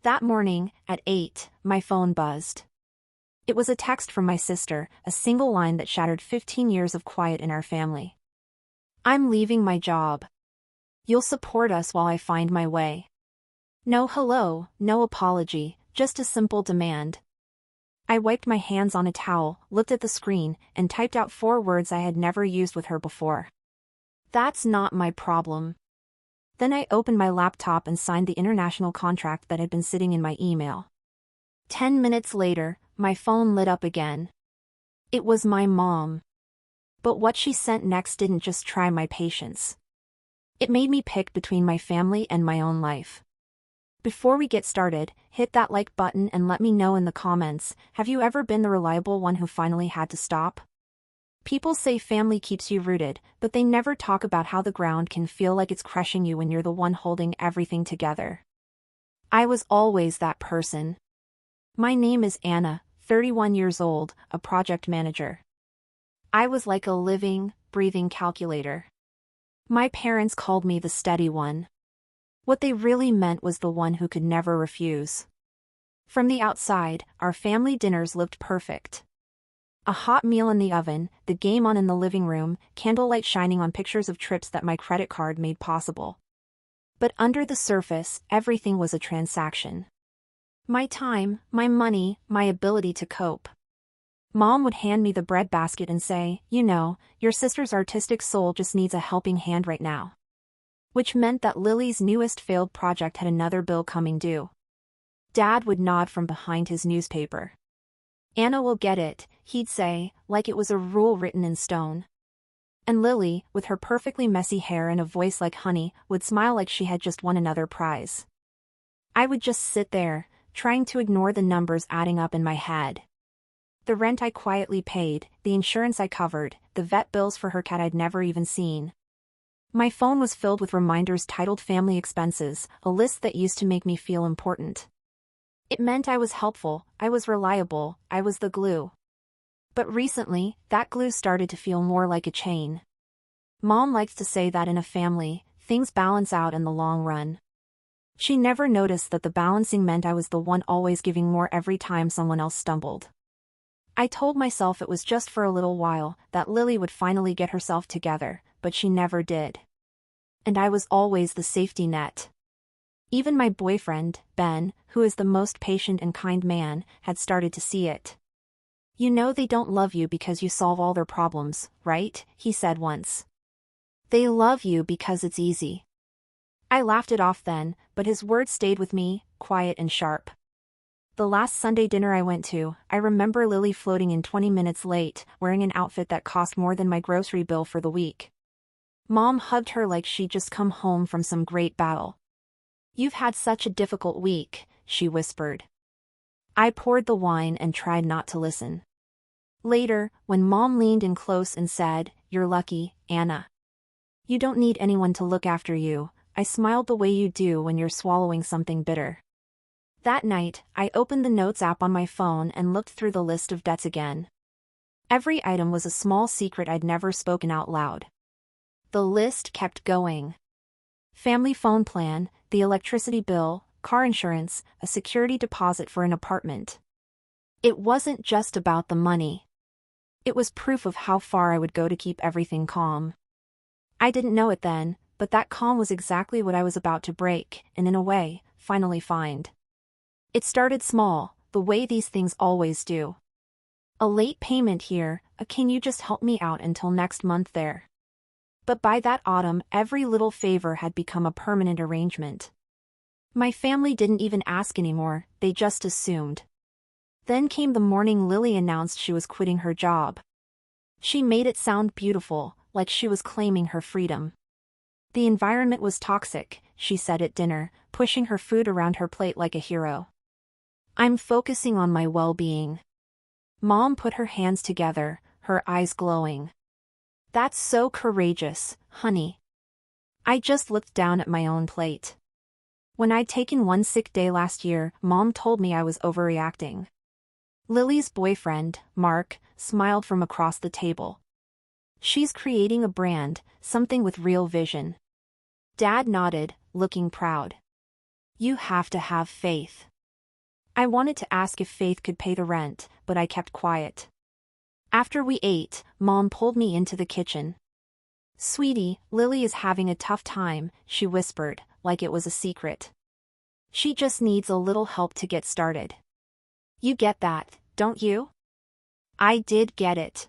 That morning, at 8, my phone buzzed. It was a text from my sister, a single line that shattered 15 years of quiet in our family. "I'm leaving my job. You'll support us while I find my way." No hello, no apology, just a simple demand. I wiped my hands on a towel, looked at the screen, and typed out 4 words I had never used with her before. "That's not my problem." Then I opened my laptop and signed the international contract that had been sitting in my email. 10 minutes later, my phone lit up again. It was my mom. But what she sent next didn't just try my patience. It made me pick between my family and my own life. Before we get started, hit that like button and let me know in the comments, have you ever been the reliable one who finally had to stop? People say family keeps you rooted, but they never talk about how the ground can feel like it's crushing you when you're the one holding everything together. I was always that person. My name is Anna, 31 years old, a project manager. I was like a living, breathing calculator. My parents called me the steady one. What they really meant was the one who could never refuse. From the outside, our family dinners looked perfect. A hot meal in the oven, the game on in the living room, candlelight shining on pictures of trips that my credit card made possible. But under the surface, everything was a transaction. My time, my money, my ability to cope. Mom would hand me the bread basket and say, "You know, your sister's artistic soul just needs a helping hand right now." Which meant that Lily's newest failed project had another bill coming due. Dad would nod from behind his newspaper. "Anna will get it," he'd say, like it was a rule written in stone. And Lily, with her perfectly messy hair and a voice like honey, would smile like she had just won another prize. I would just sit there, trying to ignore the numbers adding up in my head. The rent I quietly paid, the insurance I covered, the vet bills for her cat I'd never even seen. My phone was filled with reminders titled family expenses, a list that used to make me feel important. It meant I was helpful, I was reliable, I was the glue. But recently, that glue started to feel more like a chain. Mom likes to say that in a family, things balance out in the long run. She never noticed that the balancing meant I was the one always giving more every time someone else stumbled. I told myself it was just for a little while, that Lily would finally get herself together, but she never did. And I was always the safety net. Even my boyfriend, Ben, who is the most patient and kind man, had started to see it. "You know they don't love you because you solve all their problems, right?" he said once. "They love you because it's easy." I laughed it off then, but his words stayed with me, quiet and sharp. The last Sunday dinner I went to, I remember Lily floating in 20 minutes late, wearing an outfit that cost more than my grocery bill for the week. Mom hugged her like she'd just come home from some great battle. "You've had such a difficult week," she whispered. I poured the wine and tried not to listen. Later, when Mom leaned in close and said, "You're lucky, Anna. You don't need anyone to look after you," I smiled the way you do when you're swallowing something bitter. That night, I opened the Notes app on my phone and looked through the list of debts again. Every item was a small secret I'd never spoken out loud. The list kept going. Family phone plan, the electricity bill, car insurance, a security deposit for an apartment. It wasn't just about the money. It was proof of how far I would go to keep everything calm. I didn't know it then, but that calm was exactly what I was about to break, and in a way, finally find. It started small, the way these things always do. A late payment here, a "can you just help me out until next month" there. But by that autumn, every little favor had become a permanent arrangement. My family didn't even ask anymore, they just assumed. Then came the morning Lily announced she was quitting her job. She made it sound beautiful, like she was claiming her freedom. The environment was toxic, she said at dinner, pushing her food around her plate like a hero. "I'm focusing on my well-being." Mom put her hands together, her eyes glowing. "That's so courageous, honey." I just looked down at my own plate. When I'd taken one sick day last year, Mom told me I was overreacting. Lily's boyfriend, Mark, smiled from across the table. "She's creating a brand, something with real vision." Dad nodded, looking proud. "You have to have faith." I wanted to ask if Faith could pay the rent, but I kept quiet. After we ate, Mom pulled me into the kitchen. "Sweetie, Lily is having a tough time," she whispered, like it was a secret. "She just needs a little help to get started." You get that, don't you? I did get it.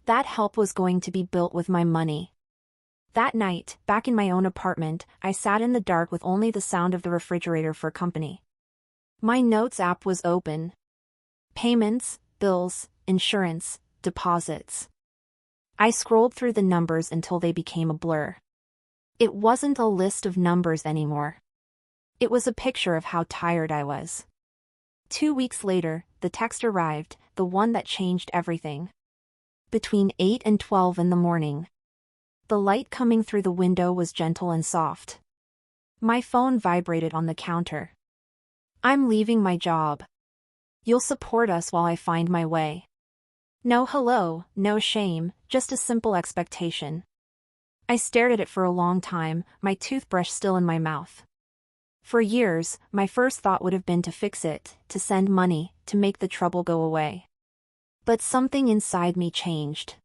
That help was going to be built with my money. That night, back in my own apartment, I sat in the dark with only the sound of the refrigerator for company. My notes app was open. Payments, bills, insurance, deposits. I scrolled through the numbers until they became a blur. It wasn't a list of numbers anymore. It was a picture of how tired I was. 2 weeks later, the text arrived, the one that changed everything. Between 8 and 12 in the morning. The light coming through the window was gentle and soft. My phone vibrated on the counter. "I'm leaving my job. You'll support us while I find my way." No hello, no shame, just a simple expectation. I stared at it for a long time, my toothbrush still in my mouth. For years, my first thought would have been to fix it, to send money, to make the trouble go away. But something inside me changed.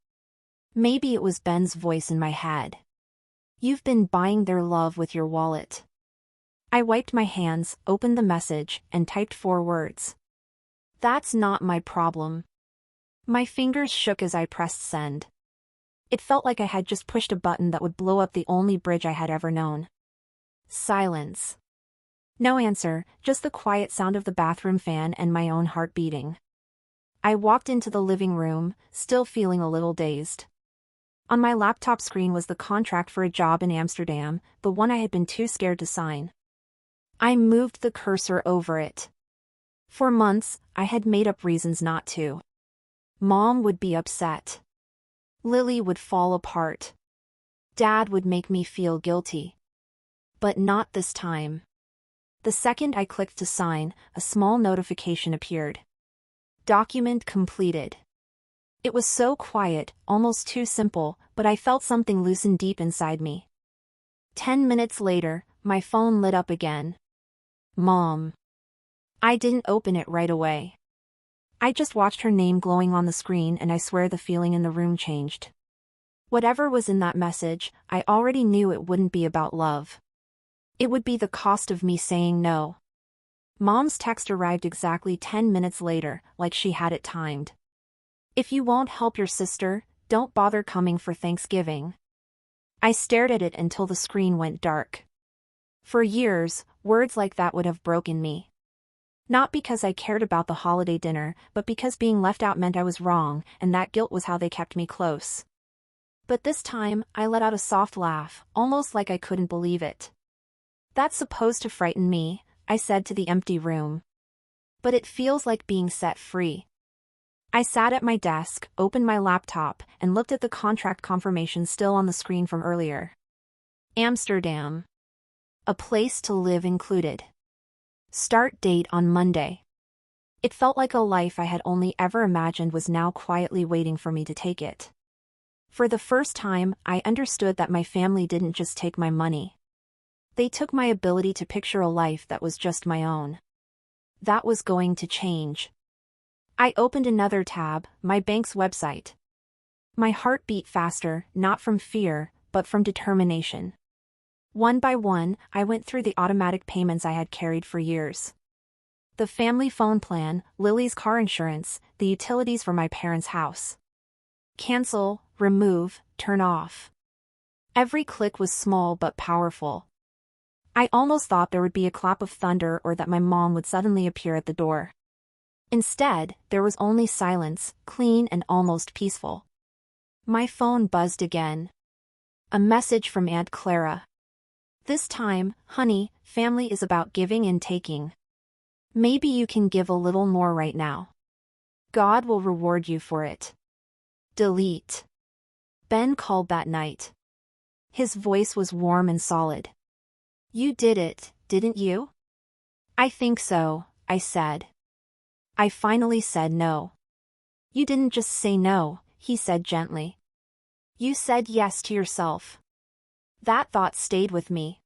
Maybe it was Ben's voice in my head. "You've been buying their love with your wallet." I wiped my hands, opened the message, and typed 4 words. "That's not my problem." My fingers shook as I pressed send. It felt like I had just pushed a button that would blow up the only bridge I had ever known. Silence. No answer, just the quiet sound of the bathroom fan and my own heart beating. I walked into the living room, still feeling a little dazed. On my laptop screen was the contract for a job in Amsterdam, the one I had been too scared to sign. I moved the cursor over it. For months, I had made up reasons not to. Mom would be upset. Lily would fall apart. Dad would make me feel guilty. But not this time. The second I clicked to sign, a small notification appeared. Document completed. It was so quiet, almost too simple, but I felt something loosen deep inside me. 10 minutes later, my phone lit up again. Mom. I didn't open it right away. I just watched her name glowing on the screen and I swear the feeling in the room changed. Whatever was in that message, I already knew it wouldn't be about love. It would be the cost of me saying no. Mom's text arrived exactly 10 minutes later, like she had it timed. "If you won't help your sister, don't bother coming for Thanksgiving." I stared at it until the screen went dark. For years, words like that would have broken me. Not because I cared about the holiday dinner, but because being left out meant I was wrong, and that guilt was how they kept me close. But this time, I let out a soft laugh, almost like I couldn't believe it. "That's supposed to frighten me," I said to the empty room. "But it feels like being set free." I sat at my desk, opened my laptop, and looked at the contract confirmation still on the screen from earlier. Amsterdam. A place to live included. Start date on Monday. It felt like a life I had only ever imagined was now quietly waiting for me to take it. For the first time, I understood that my family didn't just take my money. They took my ability to picture a life that was just my own. That was going to change. I opened another tab, my bank's website. My heart beat faster, not from fear, but from determination. One by one, I went through the automatic payments I had carried for years. The family phone plan, Lily's car insurance, the utilities for my parents' house. Cancel, remove, turn off. Every click was small but powerful. I almost thought there would be a clap of thunder or that my mom would suddenly appear at the door. Instead, there was only silence, clean and almost peaceful. My phone buzzed again. A message from Aunt Clara. "This time, honey, family is about giving and taking. Maybe you can give a little more right now. God will reward you for it." Delete. Ben called that night. His voice was warm and solid. "You did it, didn't you?" "I think so," I said. I finally said no. "You didn't just say no," he said gently. "You said yes to yourself." That thought stayed with me.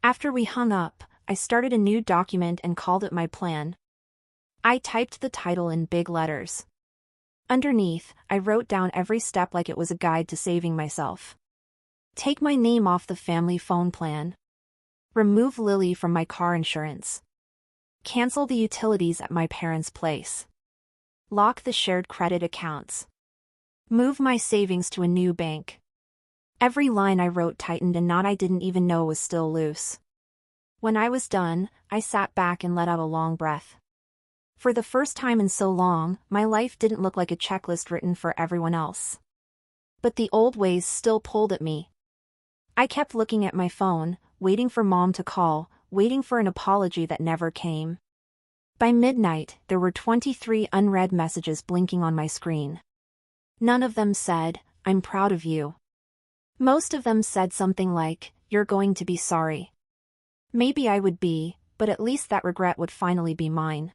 After we hung up, I started a new document and called it my plan. I typed the title in big letters. Underneath, I wrote down every step like it was a guide to saving myself. Take my name off the family phone plan. Remove Lily from my car insurance. Cancel the utilities at my parents' place. Lock the shared credit accounts. Move my savings to a new bank. Every line I wrote tightened a knot I didn't even know was still loose. When I was done, I sat back and let out a long breath. For the first time in so long, my life didn't look like a checklist written for everyone else. But the old ways still pulled at me. I kept looking at my phone, waiting for Mom to call, waiting for an apology that never came. By midnight, there were 23 unread messages blinking on my screen. None of them said, "I'm proud of you." Most of them said something like, "You're going to be sorry." Maybe I would be, but at least that regret would finally be mine.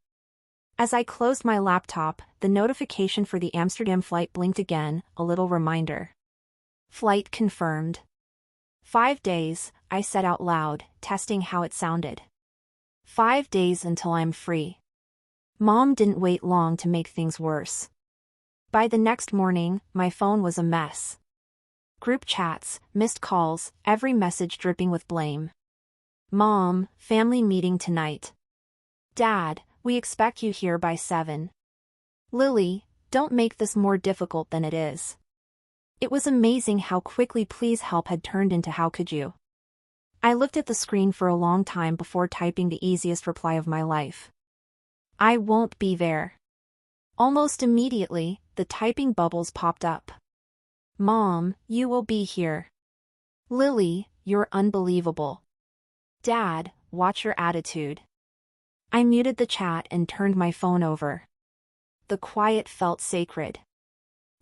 As I closed my laptop, the notification for the Amsterdam flight blinked again, a little reminder. Flight confirmed. 5 days, I said out loud, testing how it sounded. 5 days until I'm free. Mom didn't wait long to make things worse. By the next morning, my phone was a mess. Group chats, missed calls, every message dripping with blame. Mom, family meeting tonight. Dad, we expect you here by 7. Lily, don't make this more difficult than it is. It was amazing how quickly "please help" had turned into "how could you." I looked at the screen for a long time before typing the easiest reply of my life. I won't be there. Almost immediately, the typing bubbles popped up. Mom, you will be here. Lily, you're unbelievable. Dad, watch your attitude. I muted the chat and turned my phone over. The quiet felt sacred.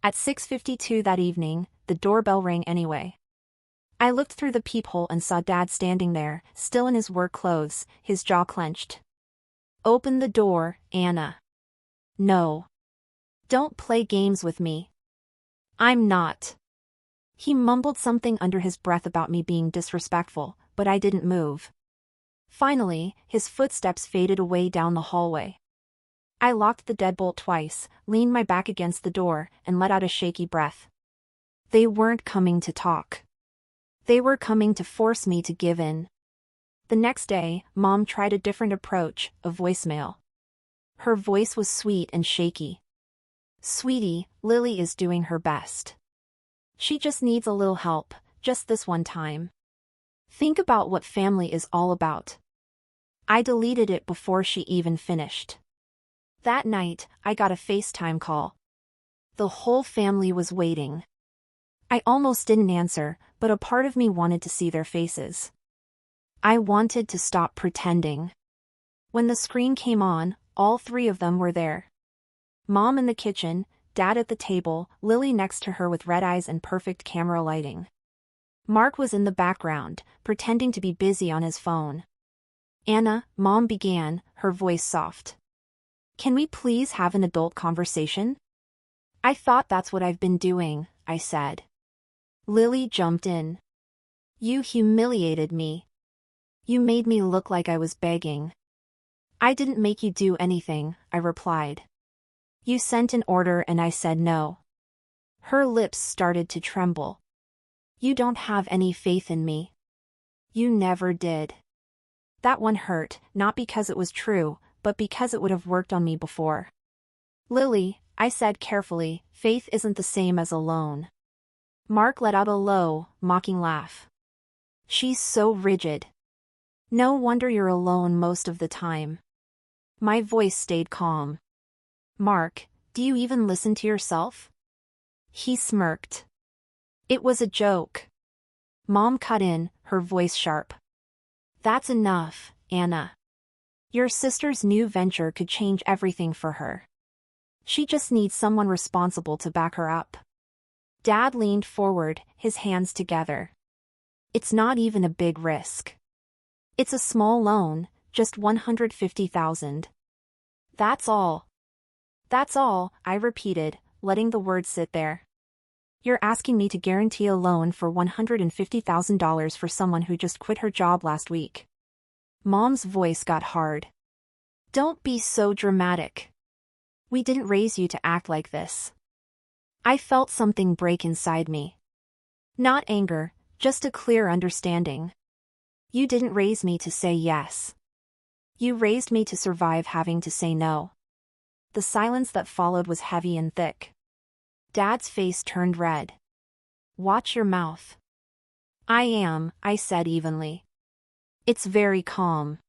At 6:52 that evening, the doorbell rang anyway. I looked through the peephole and saw Dad standing there, still in his work clothes, his jaw clenched. Open the door, Anna. No. Don't play games with me. I'm not. He mumbled something under his breath about me being disrespectful, but I didn't move. Finally, his footsteps faded away down the hallway. I locked the deadbolt twice, leaned my back against the door, and let out a shaky breath. They weren't coming to talk. They were coming to force me to give in. The next day, Mom tried a different approach, a voicemail. Her voice was sweet and shaky. Sweetie, Lily is doing her best. She just needs a little help, just this one time. Think about what family is all about. I deleted it before she even finished. That night, I got a FaceTime call. The whole family was waiting. I almost didn't answer, but a part of me wanted to see their faces. I wanted to stop pretending. When the screen came on, all 3 of them were there. Mom in the kitchen, Dad at the table, Lily next to her with red eyes and perfect camera lighting. Mark was in the background, pretending to be busy on his phone. Anna, Mom began, her voice soft. Can we please have an adult conversation? I thought that's what I've been doing, I said. Lily jumped in. You humiliated me. You made me look like I was begging. I didn't make you do anything, I replied. You sent an order and I said no. Her lips started to tremble. You don't have any faith in me. You never did. That one hurt, not because it was true, but because it would have worked on me before. Lily, I said carefully, faith isn't the same as alone. Mark let out a low, mocking laugh. She's so rigid. No wonder you're alone most of the time. My voice stayed calm. Mark, do you even listen to yourself? He smirked. It was a joke. Mom cut in, her voice sharp. That's enough, Anna. Your sister's new venture could change everything for her. She just needs someone responsible to back her up. Dad leaned forward, his hands together. It's not even a big risk. It's a small loan, just $150,000. That's all. That's all, I repeated, letting the words sit there. You're asking me to guarantee a loan for $150,000 for someone who just quit her job last week. Mom's voice got hard. Don't be so dramatic. We didn't raise you to act like this. I felt something break inside me. Not anger, just a clear understanding. You didn't raise me to say yes. You raised me to survive having to say no. The silence that followed was heavy and thick. Dad's face turned red. Watch your mouth. I am, I said evenly. It's very calm.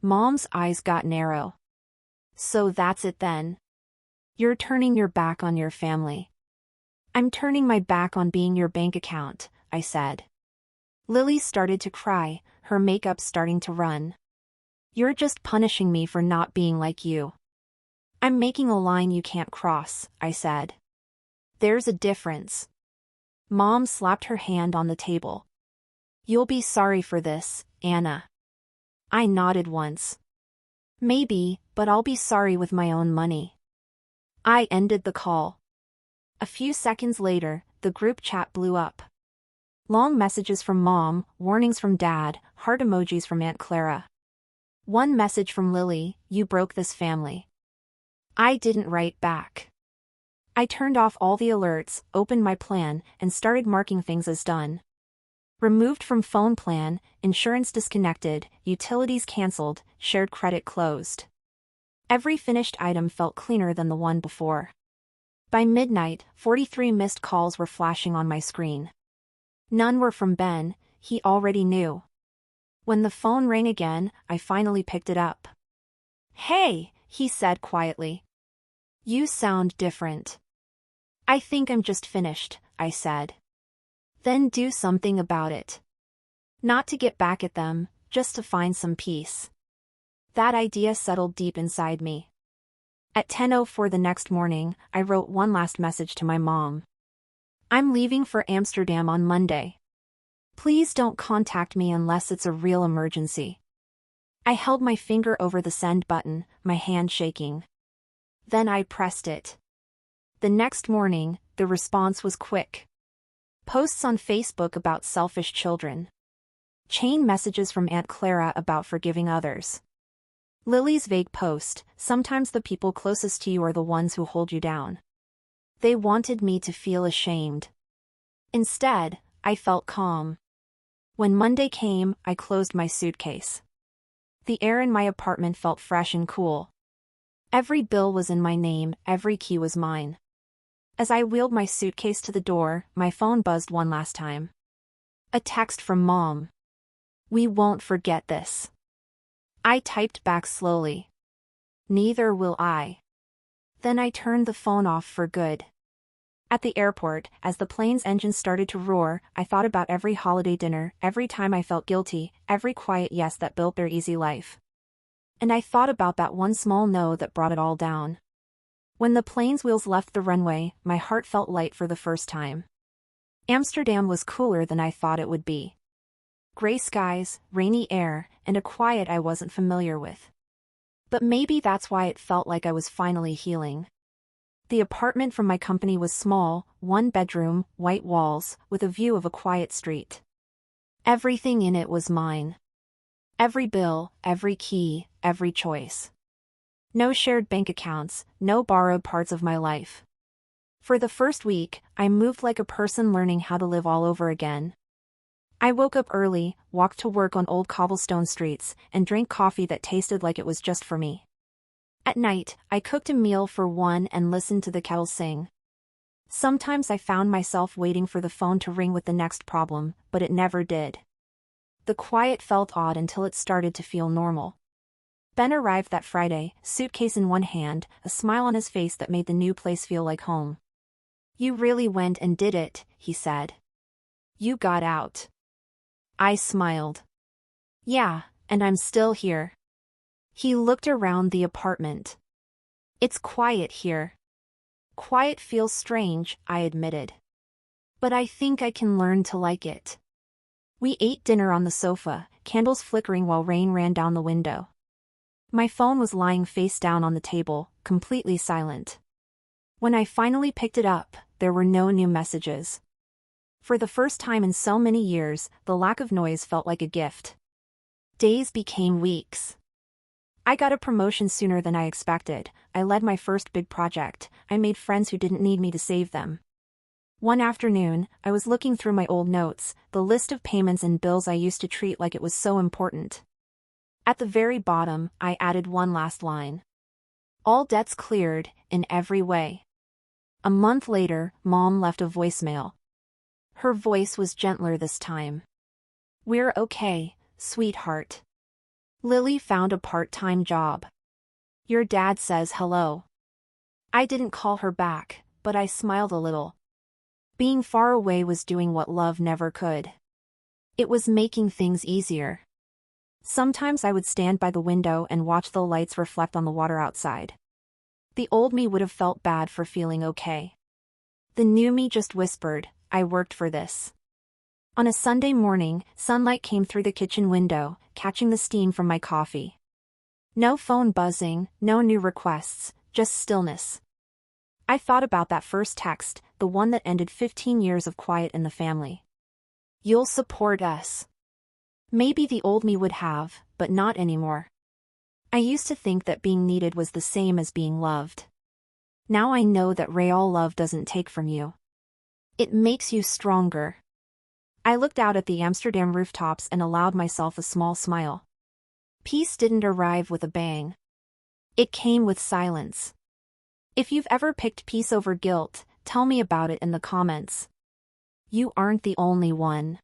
Mom's eyes got narrow. So that's it then. You're turning your back on your family. I'm turning my back on being your bank account, I said. Lily started to cry, her makeup starting to run. You're just punishing me for not being like you. I'm making a line you can't cross, I said. There's a difference. Mom slapped her hand on the table. You'll be sorry for this, Anna. I nodded once. Maybe, but I'll be sorry with my own money. I ended the call. A few seconds later, the group chat blew up. Long messages from Mom, warnings from Dad, heart emojis from Aunt Clara. One message from Lily, you broke this family. I didn't write back. I turned off all the alerts, opened my plan, and started marking things as done. Removed from phone plan, insurance disconnected, utilities cancelled, shared credit closed. Every finished item felt cleaner than the one before. By midnight, 43 missed calls were flashing on my screen. None were from Ben, he already knew. When the phone rang again, I finally picked it up. Hey, he said quietly. You sound different. I think I'm just finished, I said. Then do something about it. Not to get back at them, just to find some peace. That idea settled deep inside me. At 10:04 the next morning, I wrote one last message to my mom. I'm leaving for Amsterdam on Monday. Please don't contact me unless it's a real emergency. I held my finger over the send button, my hand shaking. Then I pressed it. The next morning, the response was quick. Posts on Facebook about selfish children. Chain messages from Aunt Clara about forgiving others. Lily's vague post, sometimes the people closest to you are the ones who hold you down. They wanted me to feel ashamed. Instead, I felt calm. When Monday came, I closed my suitcase. The air in my apartment felt fresh and cool. Every bill was in my name, every key was mine. As I wheeled my suitcase to the door, my phone buzzed one last time. A text from Mom. We won't forget this. I typed back slowly. Neither will I. Then I turned the phone off for good. At the airport, as the plane's engine started to roar, I thought about every holiday dinner, every time I felt guilty, every quiet yes that built their easy life. And I thought about that one small no that brought it all down. When the plane's wheels left the runway, my heart felt light for the first time. Amsterdam was cooler than I thought it would be. Gray skies, rainy air, and a quiet I wasn't familiar with. But maybe that's why it felt like I was finally healing. The apartment from my company was small, one bedroom, white walls, with a view of a quiet street. Everything in it was mine. Every bill, every key, every choice. No shared bank accounts, no borrowed parts of my life. For the first week, I moved like a person learning how to live all over again. I woke up early, walked to work on old cobblestone streets, and drank coffee that tasted like it was just for me. At night, I cooked a meal for one and listened to the kettle sing. Sometimes I found myself waiting for the phone to ring with the next problem, but it never did. The quiet felt odd until it started to feel normal. Ben arrived that Friday, suitcase in one hand, a smile on his face that made the new place feel like home. You really went and did it, he said. You got out. I smiled. Yeah, and I'm still here. He looked around the apartment. It's quiet here. Quiet feels strange, I admitted. But I think I can learn to like it. We ate dinner on the sofa, candles flickering while rain ran down the window. My phone was lying face down on the table, completely silent. When I finally picked it up, there were no new messages. For the first time in so many years, the lack of noise felt like a gift. Days became weeks. I got a promotion sooner than I expected. I led my first big project. I made friends who didn't need me to save them. One afternoon, I was looking through my old notes, the list of payments and bills I used to treat like it was so important. At the very bottom, I added one last line. All debts cleared, in every way. A month later, Mom left a voicemail. Her voice was gentler this time. We're okay, sweetheart. Lily found a part-time job. Your dad says hello. I didn't call her back, but I smiled a little. Being far away was doing what love never could. It was making things easier. Sometimes I would stand by the window and watch the lights reflect on the water outside. The old me would have felt bad for feeling okay. The new me just whispered, I worked for this. On a Sunday morning, sunlight came through the kitchen window, catching the steam from my coffee. No phone buzzing, no new requests, just stillness. I thought about that first text, the one that ended 15 years of quiet in the family. You'll support us. Maybe the old me would have, but not anymore. I used to think that being needed was the same as being loved. Now I know that real love doesn't take from you. It makes you stronger. I looked out at the Amsterdam rooftops and allowed myself a small smile. Peace didn't arrive with a bang. It came with silence. If you've ever picked peace over guilt, tell me about it in the comments. You aren't the only one.